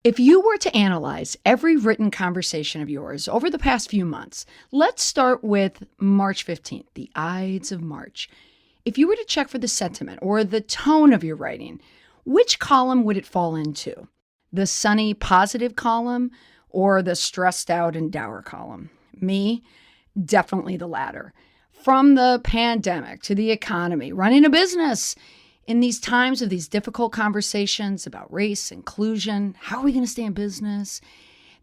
If you were to analyze every written conversation of yours over the past few months, let's start with March 15th, the Ides of March. If you were to check for the sentiment or the tone of your writing, which column would it fall into? The sunny, positive column or the stressed out and dour column? Me, definitely the latter. From the pandemic to the economy, running a business, in these times of these difficult conversations about race, inclusion, how are we going to stay in business?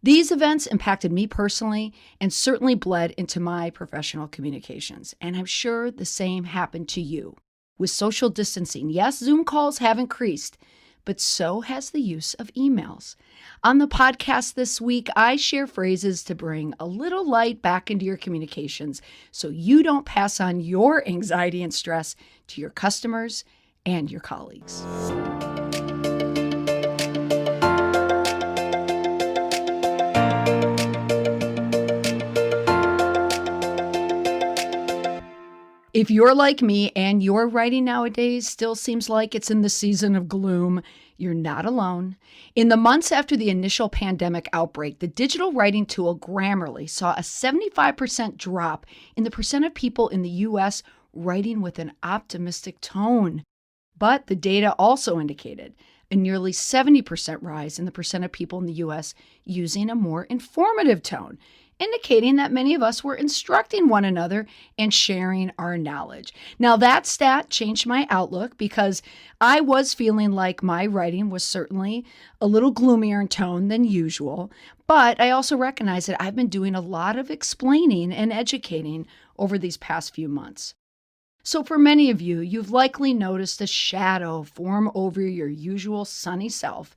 These events impacted me personally and certainly bled into my professional communications. And I'm sure the same happened to you. With social distancing, yes, Zoom calls have increased, but so has the use of emails. On the podcast this week, I share phrases to bring a little light back into your communications so you don't pass on your anxiety and stress to your customers and your colleagues. If you're like me and your writing nowadays still seems like it's in the season of gloom, you're not alone. In the months after the initial pandemic outbreak, the digital writing tool Grammarly saw a 75% drop in the percent of people in the U.S. writing with an optimistic tone. But the data also indicated a nearly 70% rise in the percent of people in the U.S. using a more informative tone, indicating that many of us were instructing one another and sharing our knowledge. Now, that stat changed my outlook because I was feeling like my writing was certainly a little gloomier in tone than usual, but I also recognize that I've been doing a lot of explaining and educating over these past few months. So for many of you, you've likely noticed a shadow form over your usual sunny self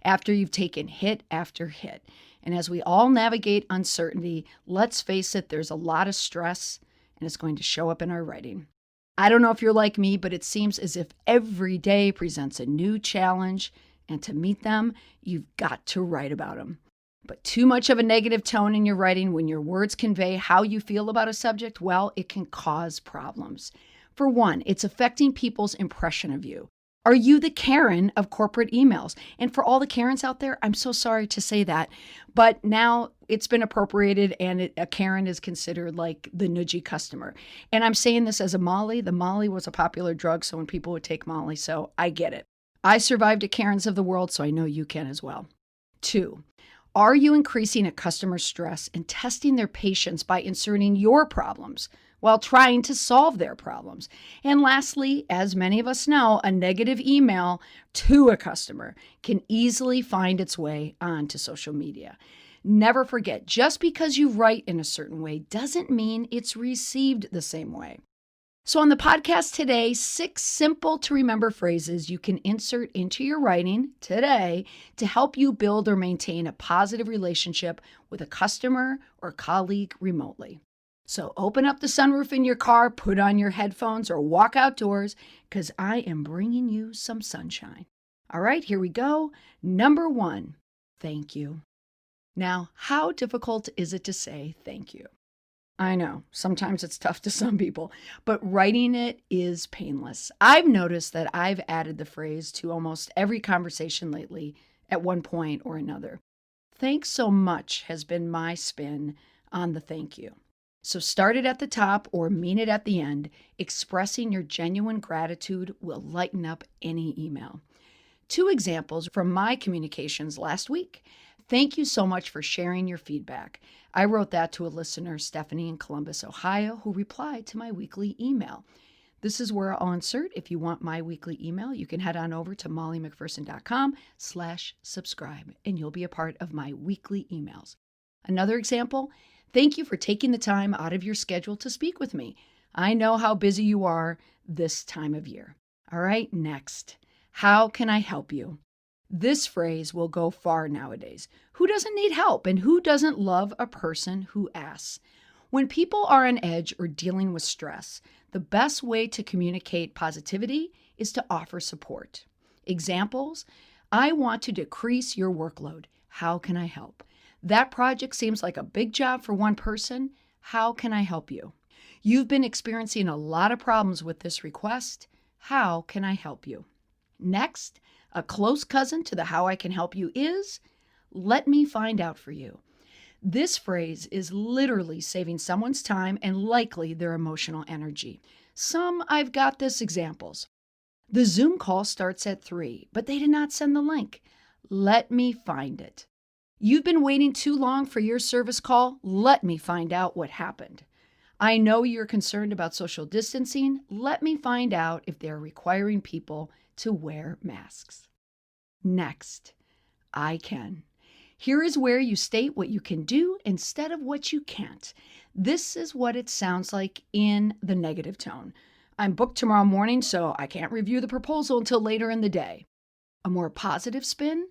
after you've taken hit after hit. And as we all navigate uncertainty, let's face it, there's a lot of stress and it's going to show up in our writing. I don't know if you're like me, but it seems as if every day presents a new challenge, and to meet them, you've got to write about them. But too much of a negative tone in your writing when your words convey how you feel about a subject, well, it can cause problems. For one, it's affecting people's impression of you. Are you the Karen of corporate emails? And for all the Karens out there, I'm so sorry to say that, but now it's been appropriated and a Karen is considered like the nudgy customer. And I'm saying this as a Molly. The Molly was a popular drug, so when people would take Molly, so I get it. I survived a Karens of the world, so I know you can as well. 2, are you increasing a customer's stress and testing their patience by inserting your problems while trying to solve their problems? And lastly, as many of us know, a negative email to a customer can easily find its way onto social media. Never forget, just because you write in a certain way doesn't mean it's received the same way. So on the podcast today, 6 simple to remember phrases you can insert into your writing today to help you build or maintain a positive relationship with a customer or colleague remotely. So open up the sunroof in your car, put on your headphones, or walk outdoors, because I am bringing you some sunshine. All right, here we go. Number 1, thank you. Now, how difficult is it to say thank you? I know, sometimes it's tough to some people, but writing it is painless. I've noticed that I've added the phrase to almost every conversation lately at one point or another. Thanks so much has been my spin on the thank you. So start it at the top or mean it at the end. Expressing your genuine gratitude will lighten up any email. 2 examples from my communications last week. Thank you so much for sharing your feedback. I wrote that to a listener, Stephanie in Columbus, Ohio, who replied to my weekly email. This is where I'll insert. If you want my weekly email, you can head on over to mollymcpherson.com/subscribe, and you'll be a part of my weekly emails. Another example, thank you for taking the time out of your schedule to speak with me. I know how busy you are this time of year. All right, next. How can I help you? This phrase will go far nowadays. Who doesn't need help and who doesn't love a person who asks? When people are on edge or dealing with stress, the best way to communicate positivity is to offer support. Examples, I want to decrease your workload. How can I help? That project seems like a big job for one person. How can I help you? You've been experiencing a lot of problems with this request. How can I help you? Next, a close cousin to the how I can help you is, Let me find out for you. This phrase is literally saving someone's time and likely their emotional energy. Some I've got this examples. The Zoom call starts at 3, but they did not send the link. Let me find it. You've been waiting too long for your service call. Let me find out what happened. I know you're concerned about social distancing. Let me find out if they're requiring people to wear masks. Next, I can. Here is where you state what you can do instead of what you can't. This is what it sounds like in the negative tone. I'm booked tomorrow morning, so I can't review the proposal until later in the day. A more positive spin?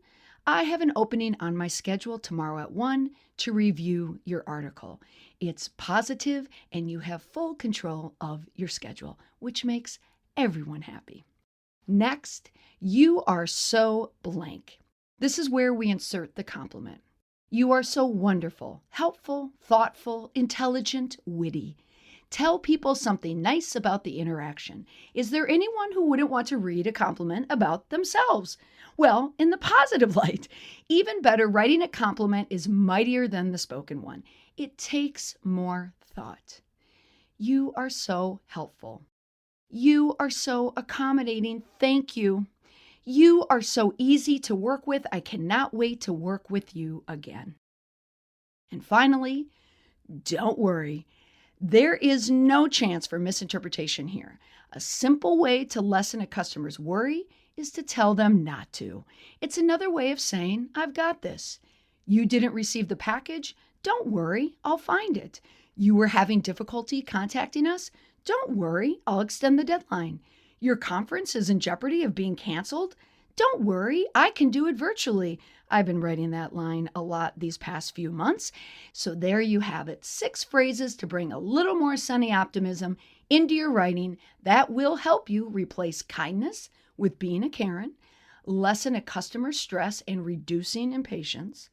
I have an opening on my schedule tomorrow at 1 to review your article. It's positive and you have full control of your schedule, which makes everyone happy. Next, you are so blank. This is where we insert the compliment. You are so wonderful, helpful, thoughtful, intelligent, witty. Tell people something nice about the interaction. Is there anyone who wouldn't want to read a compliment about themselves? Well, in the positive light, even better, writing a compliment is mightier than the spoken one. It takes more thought. You are so helpful. You are so accommodating. Thank you. You are so easy to work with. I cannot wait to work with you again. And finally, don't worry. There is no chance for misinterpretation here. A simple way to lessen a customer's worry is to tell them not to. It's another way of saying, I've got this. You didn't receive the package? Don't worry, I'll find it. You were having difficulty contacting us? Don't worry, I'll extend the deadline. Your conference is in jeopardy of being canceled? Don't worry, I can do it virtually. I've been writing that line a lot these past few months. So there you have it. 6 phrases to bring a little more sunny optimism into your writing that will help you replace kindness with being a Karen, lessen a customer's stress and reducing impatience,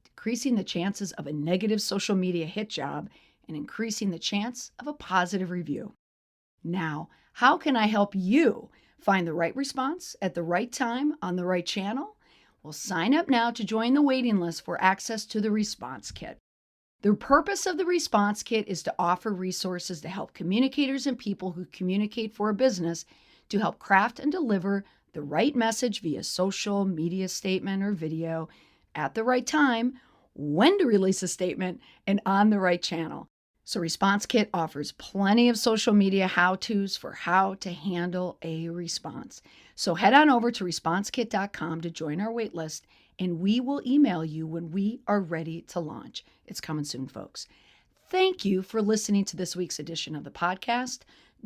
decreasing the chances of a negative social media hit job, and increasing the chance of a positive review. Now, how can I help you find the right response at the right time on the right channel? Well, sign up now to join the waiting list for access to the Response Kit. The purpose of the Response Kit is to offer resources to help communicators and people who communicate for a business to help craft and deliver the right message via social media statement or video at the right time, when to release a statement, and on the right channel. So Response Kit offers plenty of social media how-tos for how to handle a response. So head on over to responsekit.com to join our wait list, and we will email you when we are ready to launch. It's coming soon, folks. Thank you for listening to this week's edition of the podcast.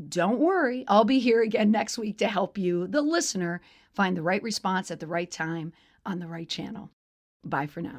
Don't worry, I'll be here again next week to help you, the listener, find the right response at the right time on the right channel. Bye for now.